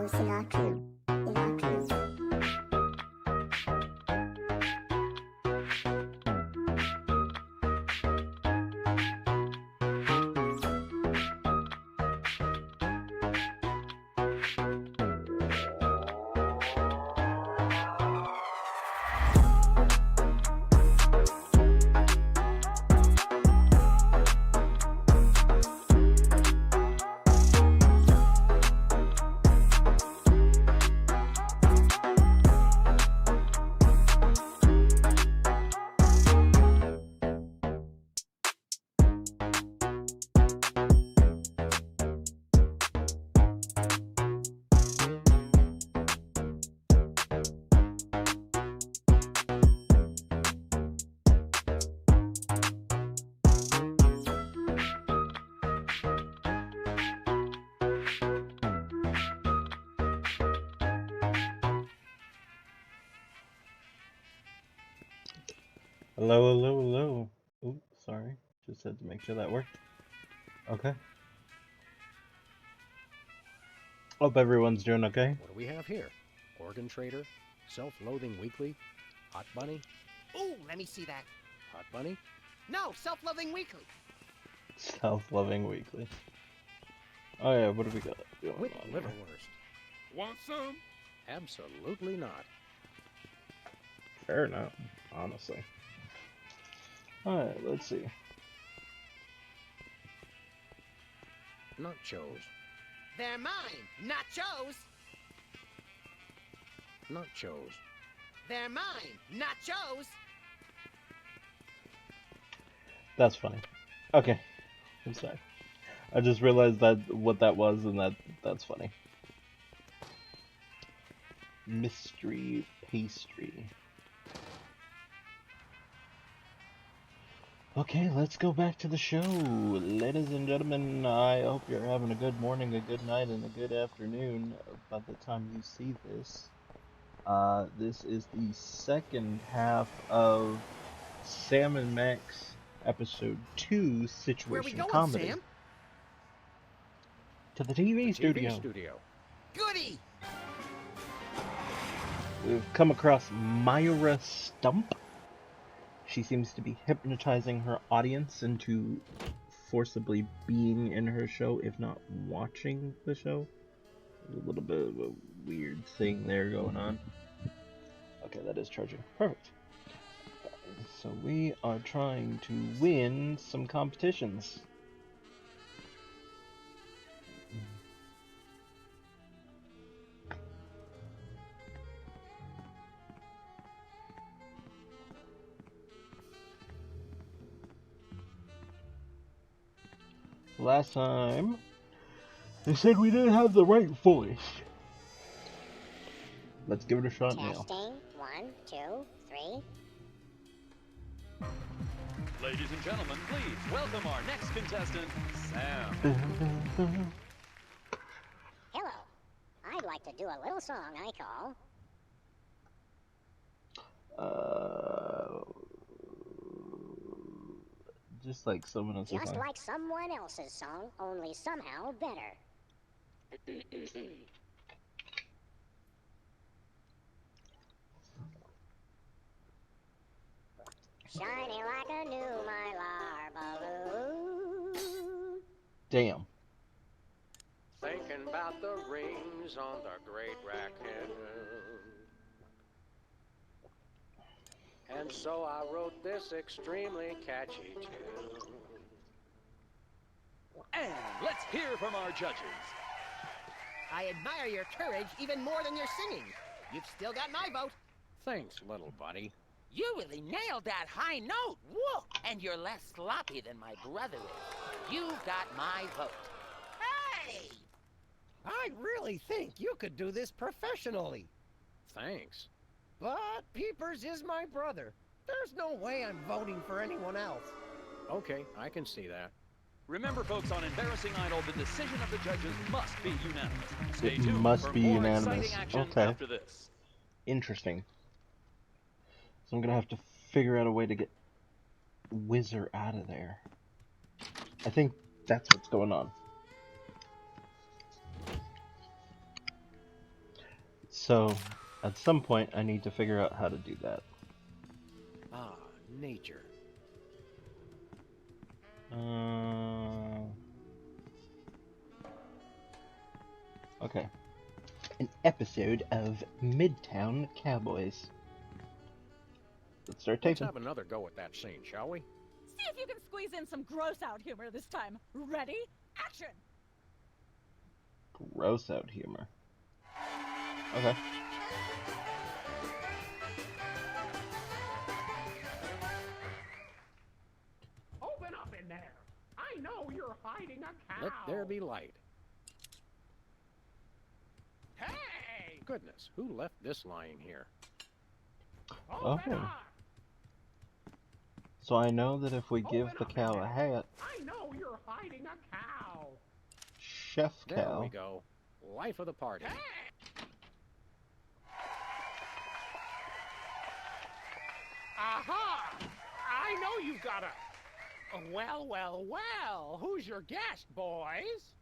hosts in our crew. Hello, hello, hello. Ooh, sorry. Just had to make sure that worked. Okay. Hope everyone's doing okay. What do we have here? Organ Trader? Self-Loathing Weekly? Hot Bunny? Ooh, let me see that. Hot Bunny? No, Self-Loving Weekly. Self-Loving Weekly. Oh yeah, what do we got going Witty on here? Liverwurst? Want some? Absolutely not. Fair enough, honestly. Alright, let's see. Nachos. They're mine, nachos. Nachos. They're mine, nachos. That's funny. Okay. I'm sorry. I just realized that what that was, and that's funny. Mystery pastry. Okay, let's go back to the show. Ladies and gentlemen, I hope you're having a good morning, a good night, and a good afternoon by the time you see this. This is the second half of Sam&Max Episode 2, Situation Where we going, Comedy. Sam? To the TV studio. TV studio. Goody! We've come across Myra Stump. She seems to be hypnotizing her audience into forcibly being in her show, if not watching the show. There's a little bit of a weird thing there going on. Okay, that is charging. Perfect. So we are trying to win some competitions. Last time, they said we didn't have the right voice. Let's give it a shot now. Testing. 1, 2, 3. Ladies and gentlemen, please welcome our next contestant, Sam. Hello. I'd like to do a little song I call Just like someone else's Just song. Like Someone Else's Song, only somehow better. Shiny like a new Mylar balloon. Damn. Thinking about the rings on the Great Raccoon. And so I wrote this extremely catchy tune. And let's hear from our judges. I admire your courage even more than your singing. You've still got my vote. Thanks, little buddy. You really nailed that high note. Whoa! And you're less sloppy than my brother is. You got my vote. Hey! I really think you could do this professionally. Thanks. But Peepers is my brother. There's no way I'm voting for anyone else. Okay, I can see that. Remember, folks, on Embarrassing Idol, the decision of the judges must be unanimous. Stay It tuned must for be more unanimous. exciting action Okay. after this. Interesting. So I'm gonna have to figure out a way to get Whizzer out of there. I think that's what's going on. So, at some point, I need to figure out how to do that. Ah, nature. Okay. An episode of Midtown Cowboys. Let's start Let's taping. have another go at that scene, shall we? See if you can squeeze in some gross-out humor this time. Ready? Action! Gross out humor. Okay. Open up in there. I know you're hiding a cow. Let there be light. Hey! Goodness, who left this lying here? Open Oh. up. So I know that if we give Open the up in cow a there. hat, I know you're hiding a cow. Chef There Cow, we go. Life of the party. Hey! Aha! I know you've got a... Well, well, well. Who's your guest, boys?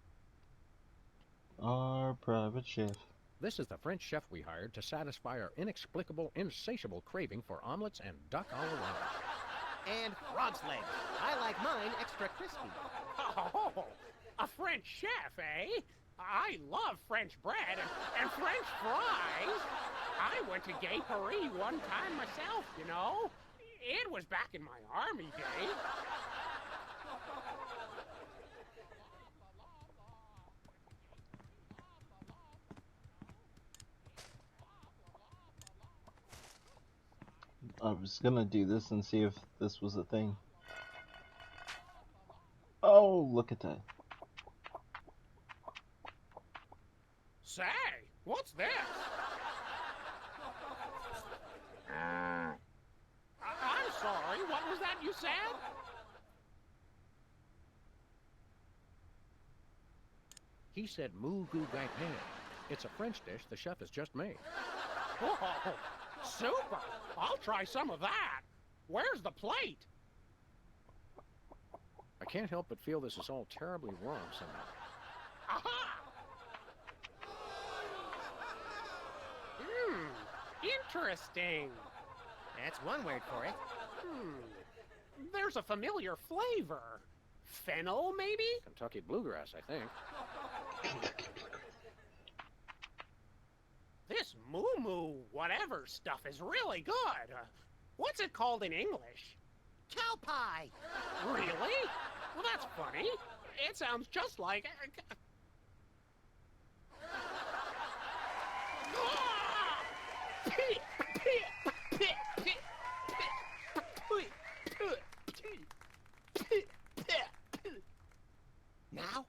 our private chef. This is the French chef we hired to satisfy our inexplicable, insatiable craving for omelets and duck a la lamb. And frog's legs. I like mine extra crispy. Oh, a French chef, eh? I love French bread and French fries. I went to Gay Paris one time myself, you know. It was back in my army days. I was gonna do this and see if this was a thing. Oh, look at that. Say, what's this? I'm sorry, what was that you said? He said moo goo gai pan. It's a French dish the chef has just made. Whoa, super! I'll try some of that. Where's the plate? I can't help but feel this is all terribly wrong somehow. Aha! Interesting. That's one word for it. There's a familiar flavor. Fennel, maybe? Kentucky bluegrass, I think. This moo-moo whatever stuff is really good. What's it called in English? Cow pie. Really? Well, that's funny. It sounds just like... Now?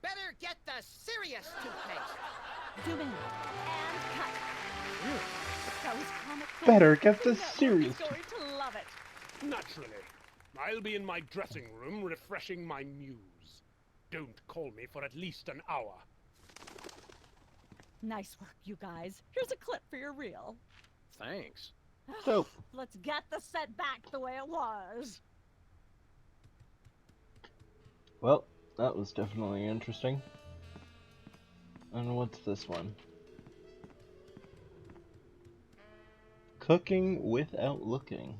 Better get the serious toothpaste. Zoom in and cut. That was comic. Better get the No, serious. He's going to love it. Naturally. I'll be in my dressing room refreshing my muse. Don't call me for at least an hour. Nice work, you guys. Here's a clip for your reel. Thanks. So, Let's get the set back the way it was. well, that was definitely interesting. And what's this one? Cooking without looking.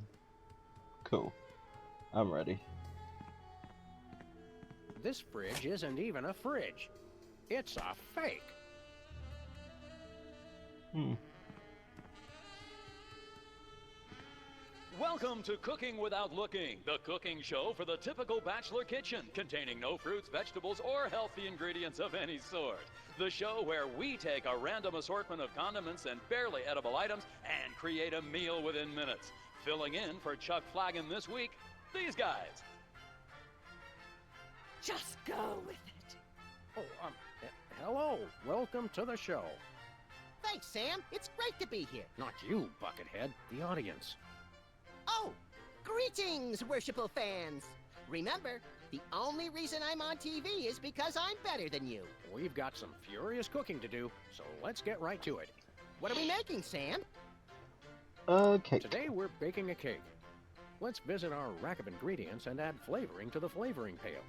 Cool. I'm ready. This fridge isn't even a fridge. It's a fake. Welcome to Cooking Without Looking, the cooking show for the typical bachelor kitchen, containing no fruits, vegetables, or healthy ingredients of any sort. The show where we take a random assortment of condiments and barely edible items and create a meal within minutes. Filling in for Chuck Flagon this week, these guys. Just go with it. Oh, hello. Welcome to the show. Thanks, Sam. It's great to be here. Not you, Buckethead. The audience. Oh, greetings, worshipful fans. Remember, the only reason I'm on TV is because I'm better than you. We've got some furious cooking to do, so let's get right to it. What are we making, Sam? Okay. Today we're baking a cake. Let's visit our rack of ingredients and add flavoring to the flavoring pail.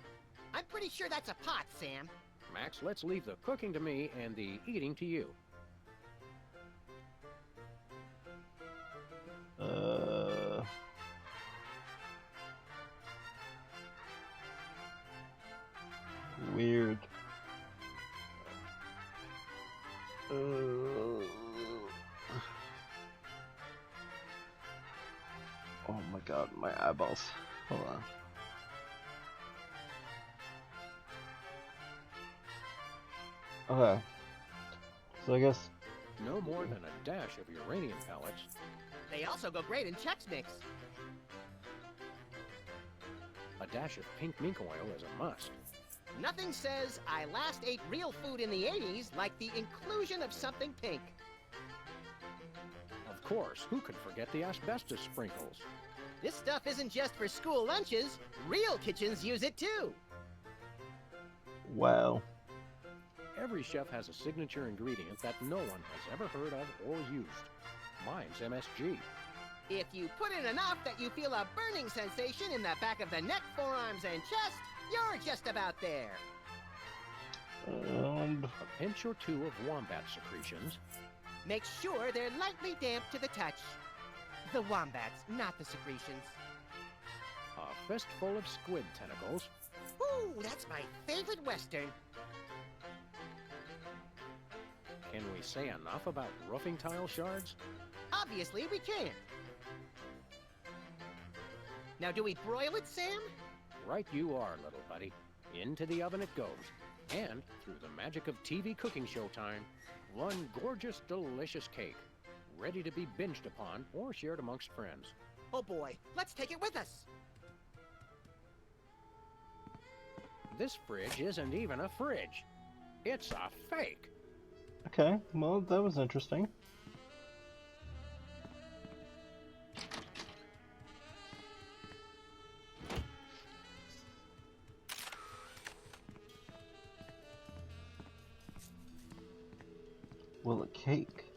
I'm pretty sure that's a pot, Sam. Max, let's leave the cooking to me and the eating to you. Weird. Oh my god, my eyeballs. Hold on. Okay. So I guess... No more than a dash of uranium pellets. They also go great in Chex Mix. A dash of pink mink oil is a must. Nothing says I last ate real food in the 80s like the inclusion of something pink. Of course, who could forget the asbestos sprinkles? This stuff isn't just for school lunches. Real kitchens use it too. Wow. Every chef has a signature ingredient that no one has ever heard of or used. Mine's MSG. If you put in enough that you feel a burning sensation in the back of the neck, forearms, and chest, you're just about there. A pinch or two of wombat secretions. Make sure they're lightly damp to the touch. The wombats, not the secretions. A fistful of squid tentacles. Ooh, that's my favorite Western. Can we say enough about roofing tile shards? Obviously, we can. Now, do we broil it, Sam? Right you are, little buddy. Into the oven it goes. And, through the magic of TV cooking show time, one gorgeous, delicious cake. Ready to be binged upon or shared amongst friends. Oh boy, let's take it with us. This fridge isn't even a fridge. It's a fake. Okay, well, that was interesting. Well, a cake.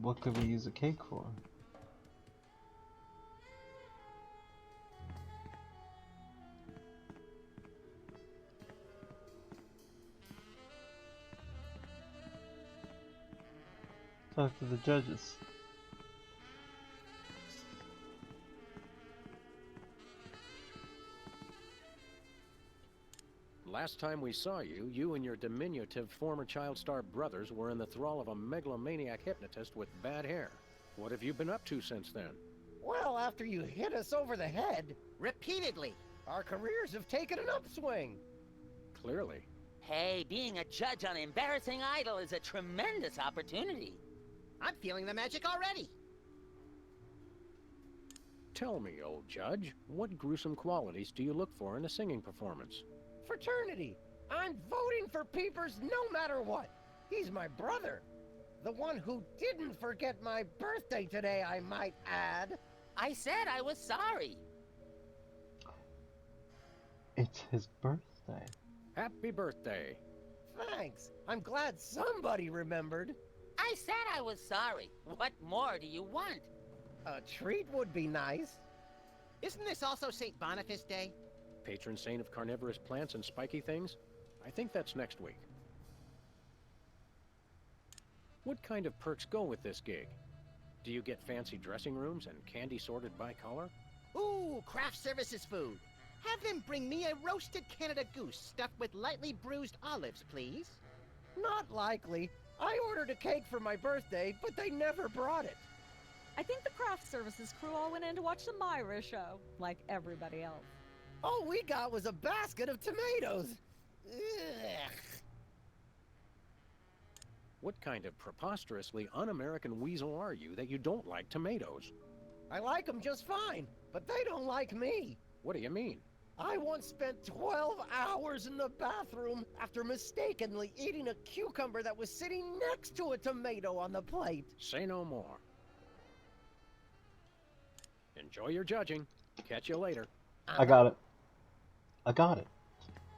What could we use a cake for? Talk to the judges. Last time we saw you, you and your diminutive former child star brothers were in the thrall of a megalomaniac hypnotist with bad hair. What have you been up to since then? Well, after you hit us over the head, Repeatedly. our careers have taken an upswing. Clearly. Hey, being a judge on Embarrassing Idol is a tremendous opportunity. I'm feeling the magic already. Tell me, old judge, what gruesome qualities do you look for in a singing performance? Fraternity. I'm voting for Peepers no matter what. He's my brother. The one who didn't forget my birthday today, I might add. I said I was sorry. It's his birthday. Happy birthday. Thanks. I'm glad somebody remembered. I said I was sorry. What more do you want? A treat would be nice. Isn't this also St. Boniface Day? Patron saint of carnivorous plants and spiky things? I think that's next week. What kind of perks go with this gig? Do you get fancy dressing rooms and candy sorted by color? Ooh, craft services food. Have them bring me a roasted Canada goose stuffed with lightly bruised olives, please. Not likely. I ordered a cake for my birthday, but they never brought it. I think the craft services crew all went in to watch the Myra show, like everybody else. All we got was a basket of tomatoes. Ugh. What kind of preposterously un-American weasel are you that you don't like tomatoes? I like them just fine, but they don't like me. What do you mean? I once spent 12 hours in the bathroom after mistakenly eating a cucumber that was sitting next to a tomato on the plate. Say no more. Enjoy your judging. Catch you later. I got it. I got it.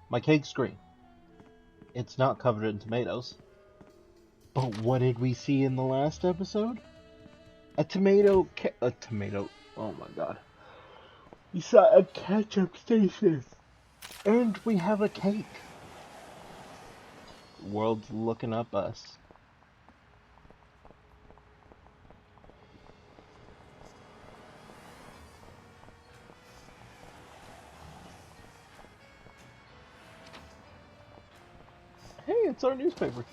My cake's green. It's not covered in tomatoes. But what did we see in the last episode? A tomato. Oh my god. We saw a ketchup station. And we have a cake. World's looking up us. Hey, it's our newspaper.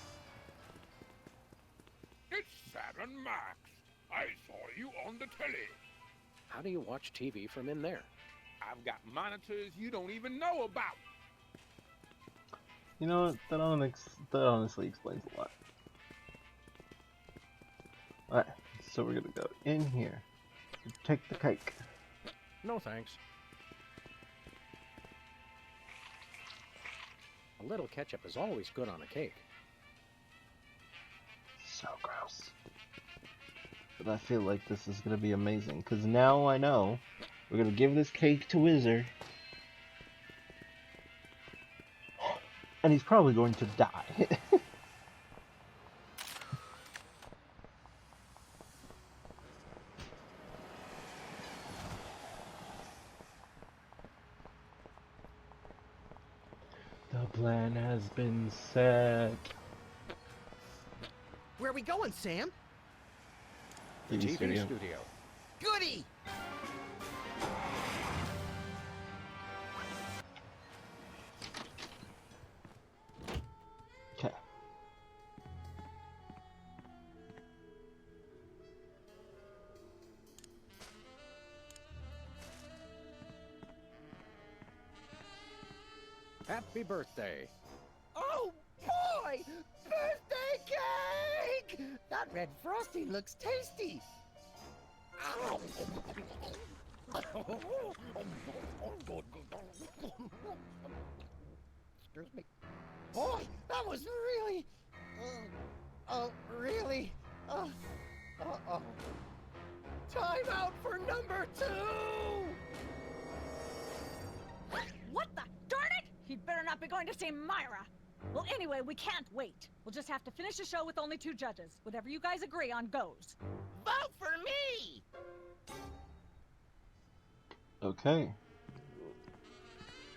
It's Sam&Max. I saw you on the telly. How do you watch TV from in there? I've got monitors you don't even know about. You know what? That honestly explains a lot. Alright, so we're gonna go in here. Take the cake. No thanks. A little ketchup is always good on a cake. So gross. But I feel like this is gonna be amazing, because now I know we're gonna give this cake to Wizard. And he's probably going to die. The plan has been set. Where are we going, Sam? The TV studio. Goody! Okay. Happy birthday. Oh, boy! Birthday cake! That red frosting looks tasty. Excuse me. Boy, that was really... really... Uh-oh. Time out for number 2! What the? Darn it! He'd better not be going to see Myra. Well, anyway, we can't wait. We'll just have to finish the show with only 2 judges. Whatever you guys agree on goes. Vote for me! Okay.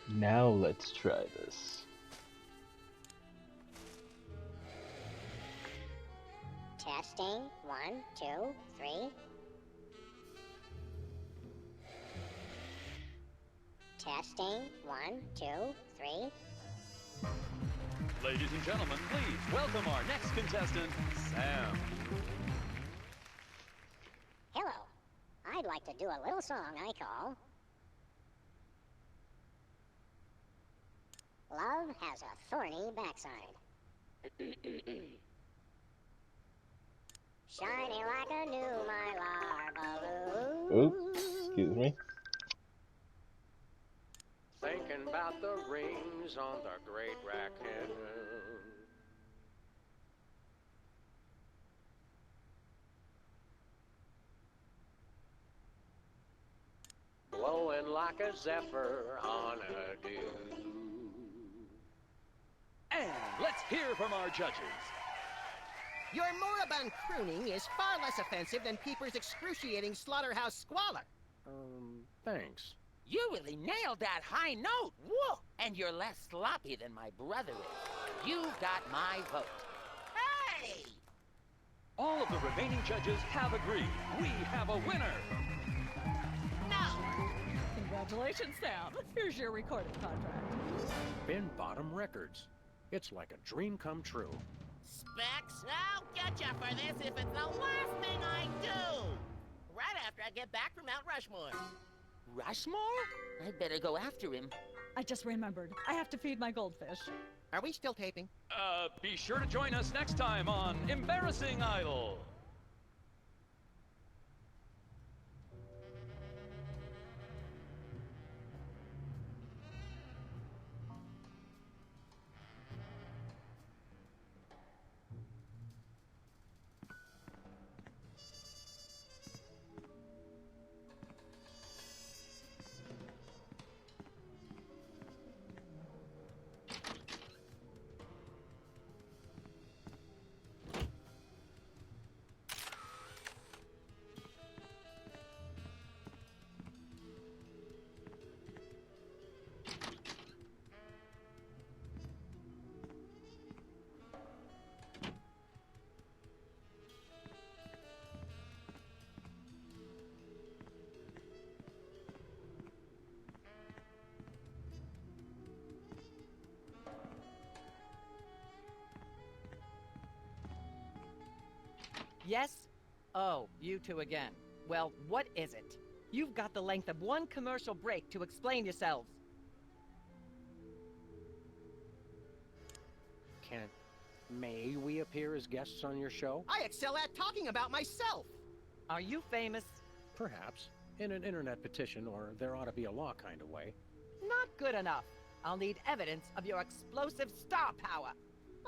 Now let's try this. Testing. 1, 2, 3. Testing. 1, 2, 3. Ladies and gentlemen, please welcome our next contestant, Sam. Hello. I'd like to do a little song I call Love Has a Thorny Backside. Shiny like a new Mylar balloon. Oops, excuse me. Thinking about the rings on the Great Raccoon. Blowing like a zephyr on a dew. And let's hear from our judges. Your moribund crooning is far less offensive than Peeper's excruciating slaughterhouse squalor. Thanks. You really nailed that high note. Whoa! And you're less sloppy than my brother is. You've got my vote. Hey! All of the remaining judges have agreed. We have a winner. No! Congratulations, Sam. Here's your recording contract. Bin Bottom Records. It's like a dream come true. Specs, I'll get you for this if it's the last thing I do. Right after I get back from Mount Rushmore. Rushmore? I'd better go after him. I just remembered. I have to feed my goldfish. Are we still taping? Be sure to join us next time on Embarrassing Idol. Yes? Oh, you two again. Well, what is it? You've got the length of one commercial break to explain yourselves. May we appear as guests on your show? I excel at talking about myself. Are you famous? Perhaps. In an internet petition, or there ought to be a law kind of way. Not good enough. I'll need evidence of your explosive star power.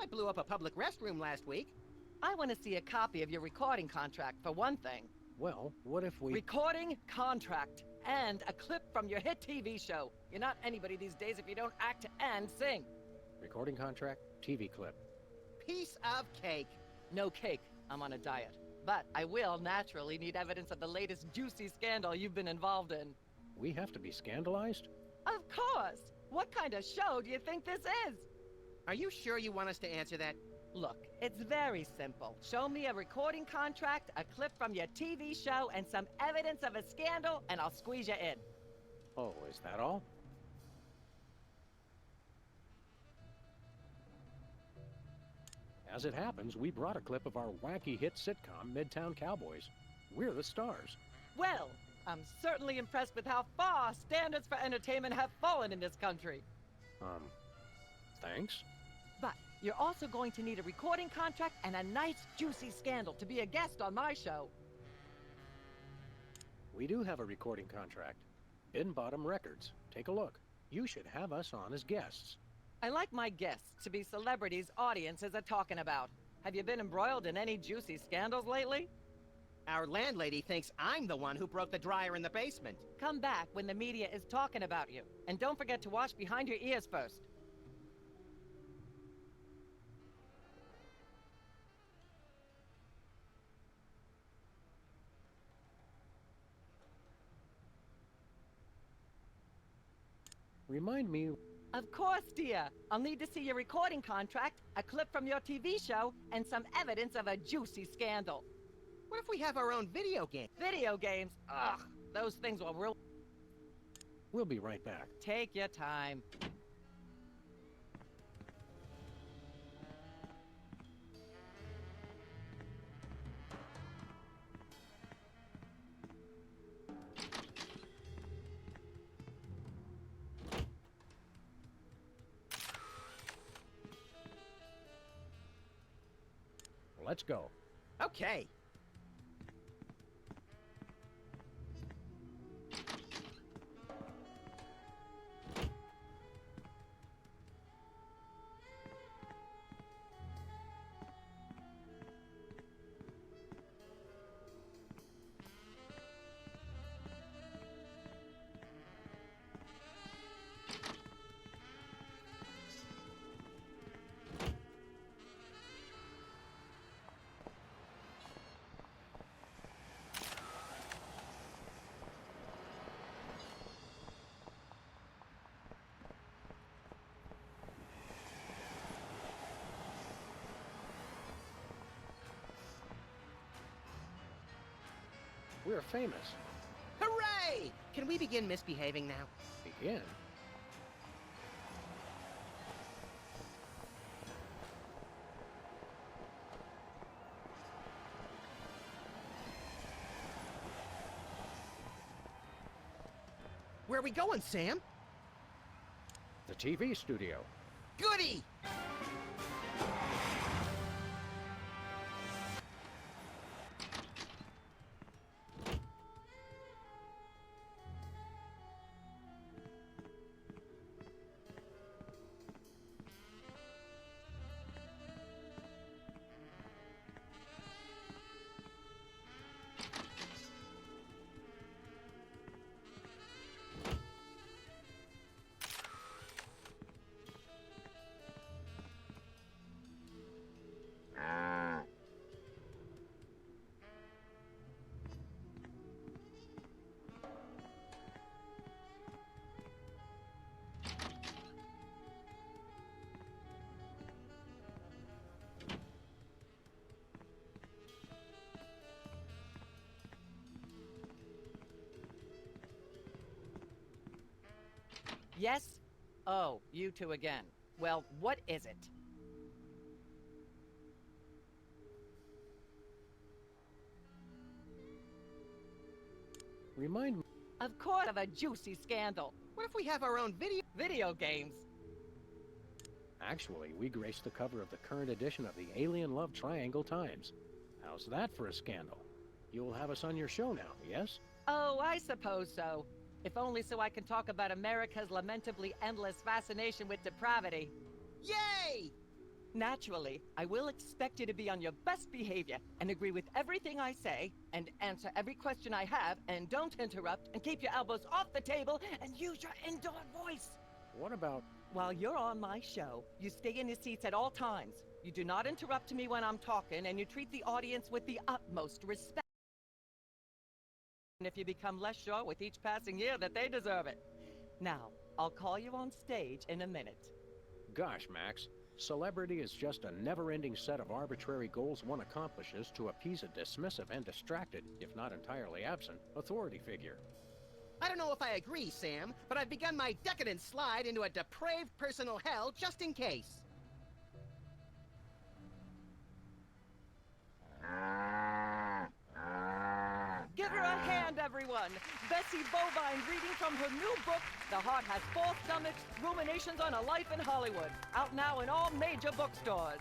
I blew up a public restroom last week. I want to see a copy of your recording contract, for one thing. Well, what if we... Recording contract. And a clip from your hit TV show. You're not anybody these days if you don't act and sing. Recording contract, TV clip. Piece of cake. No cake. I'm on a diet. But I will naturally need evidence of the latest juicy scandal you've been involved in. We have to be scandalized? Of course! What kind of show do you think this is? Are you sure you want us to answer that? Look, it's very simple. Show me a recording contract, a clip from your TV show, and some evidence of a scandal, and I'll squeeze you in. Oh, is that all? As it happens, we brought a clip of our wacky hit sitcom, Midtown Cowboys. We're the stars. Well, I'm certainly impressed with how far standards for entertainment have fallen in this country. Thanks. But you're also going to need a recording contract and a nice, juicy scandal to be a guest on my show. We do have a recording contract. In Bottom Records. Take a look. You should have us on as guests. I like my guests to be celebrities audiences are talking about. Have you been embroiled in any juicy scandals lately? Our landlady thinks I'm the one who broke the dryer in the basement. Come back when the media is talking about you. And don't forget to wash behind your ears first. Remind me... Of course, dear. I'll need to see your recording contract, a clip from your TV show, and some evidence of a juicy scandal. What if we have our own video game? Video games? Ugh, those things will ruin... We'll be right back. Take your time. Let's go. Okay. We're famous. Hooray! Can we begin misbehaving now? Begin? Where are we going, Sam? The TV studio. Goody! Yes? Oh, you two again. Well, what is it? Remind me. Of course, of a juicy scandal. What if we have our own Video games. Actually, we graced the cover of the current edition of the Alien Love Triangle Times. How's that for a scandal? You'll have us on your show now, yes? Oh, I suppose so. If only so I can talk about America's lamentably endless fascination with depravity. Yay! Naturally, I will expect you to be on your best behavior and agree with everything I say and answer every question I have and don't interrupt and keep your elbows off the table and use your indoor voice. What about... While you're on my show, you stay in your seats at all times. You do not interrupt me when I'm talking, and you treat the audience with the utmost respect. And if you become less sure with each passing year that they deserve it. Now, I'll call you on stage in a minute. Gosh, Max. Celebrity is just a never-ending set of arbitrary goals one accomplishes to appease a dismissive and distracted, if not entirely absent, authority figure. I don't know if I agree, Sam, but I've begun my decadent slide into a depraved personal hell just in case. Give her a hand, everyone! Bessie Bovine reading from her new book, The Heart Has Four Stomachs, Ruminations on a Life in Hollywood. Out now in all major bookstores.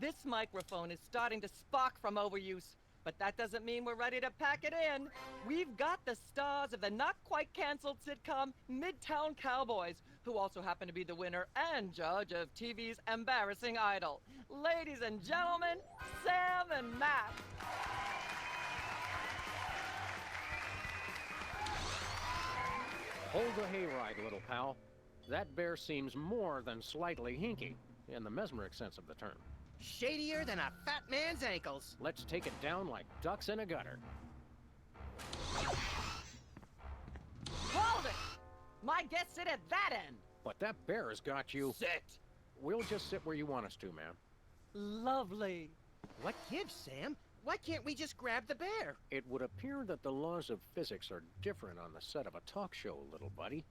This microphone is starting to spark from overuse, but that doesn't mean we're ready to pack it in. We've got the stars of the not-quite-canceled sitcom Midtown Cowboys, who also happen to be the winner and judge of TV's Embarrassing Idol. Ladies and gentlemen, Sam&Max. Hold the hayride, little pal. That bear seems more than slightly hinky, in the mesmeric sense of the term. Shadier than a fat man's ankles. Let's take it down like ducks in a gutter. Hold it! My guests sit at that end. But that bear has got you... Sit! We'll just sit where you want us to, ma'am. Lovely. What gives, Sam? Why can't we just grab the bear? It would appear that the laws of physics are different on the set of a talk show, little buddy.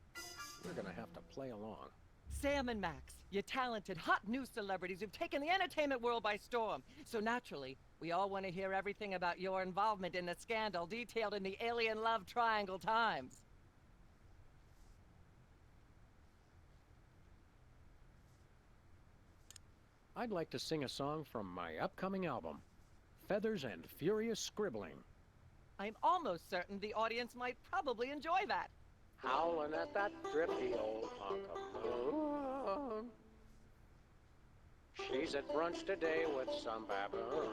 We're gonna have to play along. Sam&Max, you talented, hot new celebrities who've taken the entertainment world by storm. So naturally, we all want to hear everything about your involvement in the scandal detailed in the Alien Love Triangle Times. I'd like to sing a song from my upcoming album, Feathers and Furious Scribbling. I'm almost certain the audience might probably enjoy that. Howling at that drippy old hunk of moon. She's at brunch today with some baboon.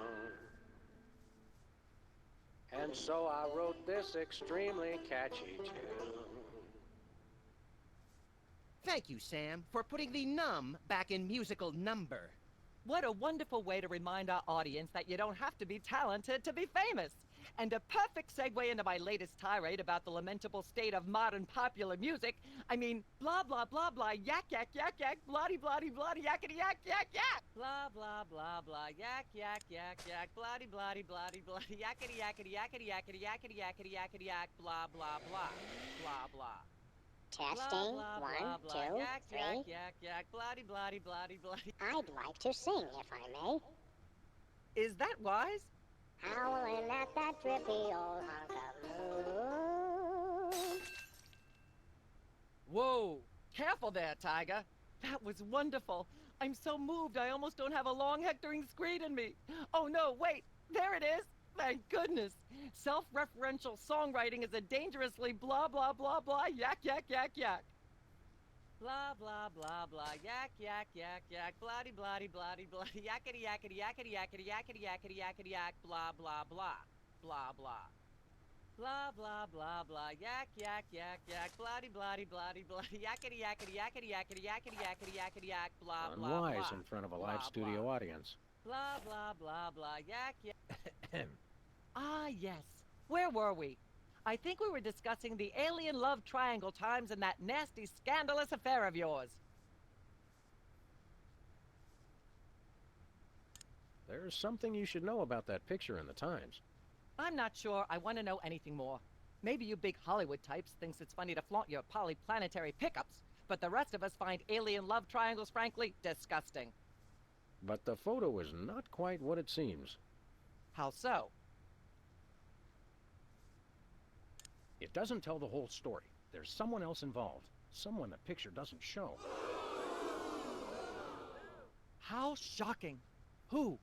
And so I wrote this extremely catchy tune. Thank you, Sam, for putting the num back in musical number. What a wonderful way to remind our audience that you don't have to be talented to be famous. And a perfect segue into my latest tirade about the lamentable state of modern popular music. I mean, blah, blah, blah, blah, yak, yak, yak, yak, bloody, bloody, bloody, yakety, yak, yak, yak. Blah, blah, blah, blah, yak, yak, yak, yak, bloody, bloody, bloody, bloody, yakety, yakety, yakety, yakety, yakety, yakety, yakety, yak, blah, blah, blah, blah, blah. Testing. Blah, blah, 1, blah, 2, blah, yak, 3. yak, yak, yak, bloody, bloody, bloody, bloody. I'd like to sing, if I may. Is that wise? Howling at that drippy old hunk of moon. Whoa! Careful there, Tiger. That was wonderful. I'm so moved I almost don't have a long hectoring screed in me. Oh no, wait! There it is! Thank goodness! Self-referential songwriting is a dangerously blah blah blah blah yak yak yak yak. Blah blah blah blah yak yak yak yak bloody bloody bloody bloody yakety yakety yakety yakety yakety yakety yakety yak blah blah blah blah blah. Blah blah blah blah yak yak yak yak bloody bloody bloody bloody yakety yakety yakety yakety yakety yakety yakety yak blah blah blah. Unwise in front of a live studio audience. Blah blah blah blah yak yak. Ah yes. Where were we? I think we were discussing the Alien Love Triangle Times and that nasty, scandalous affair of yours. There's something you should know about that picture in the Times. I'm not sure I want to know anything more. Maybe you big Hollywood types thinks it's funny to flaunt your polyplanetary pickups, but the rest of us find alien love triangles, frankly, disgusting. But the photo is not quite what it seems. How so? It doesn't tell the whole story. There's someone else involved. Someone the picture doesn't show. How shocking. Who?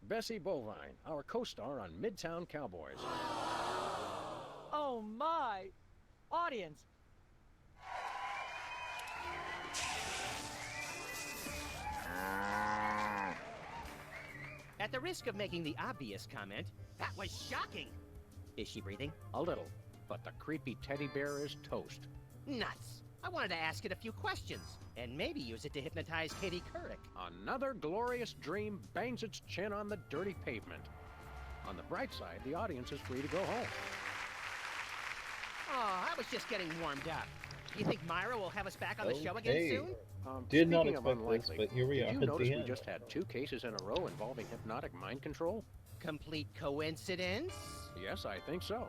Bessie Bovine, our co-star on Midtown Cowboys. Oh my! Audience, At the risk of making the obvious comment, that was shocking. Is she breathing? A little, but the creepy teddy bear is toast. Nuts. I wanted to ask it a few questions, and maybe use it to hypnotize Katie Couric. Another glorious dream bangs its chin on the dirty pavement. On the bright side, the audience is free to go home. Oh, I was just getting warmed up. Do you think Myra will have us back on the show again soon? Did not Speaking of expect this, unlikely, but here we are did you at notice the we end. just had 2 cases in a row involving hypnotic mind control? Complete coincidence? Yes, I think so.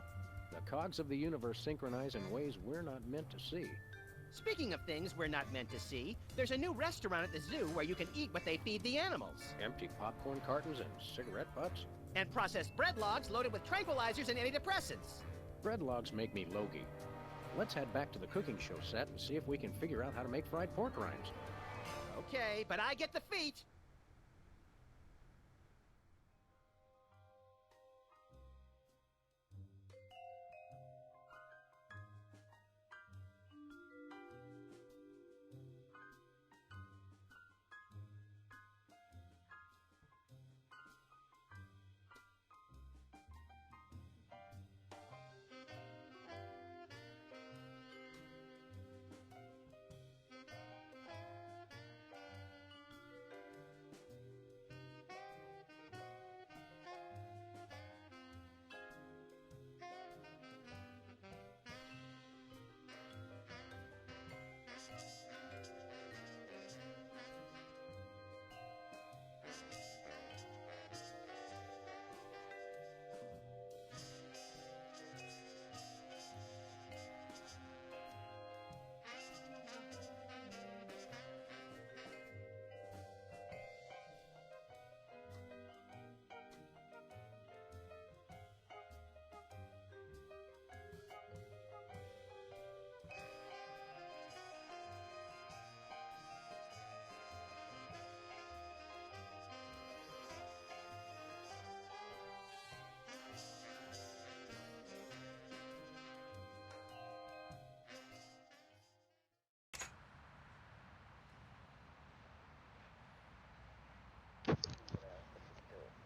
The cogs of the universe synchronize in ways we're not meant to see. Speaking of things we're not meant to see, there's a new restaurant at the zoo where you can eat what they feed the animals. Empty popcorn cartons and cigarette butts? And processed bread logs loaded with tranquilizers and antidepressants. Bread logs make me logy. Let's head back to the cooking show set and see if we can figure out how to make fried pork rinds. Okay, but I get the feet.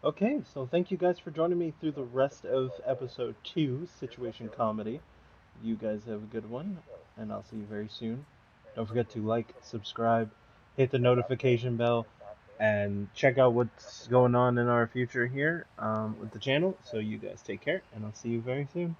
Okay, so thank you guys for joining me through the rest of episode 2, Situation Comedy. You guys have a good one, and I'll see you very soon. Don't forget to like, subscribe, hit the notification bell, and check out what's going on in our future here with the channel. So you guys take care, and I'll see you very soon.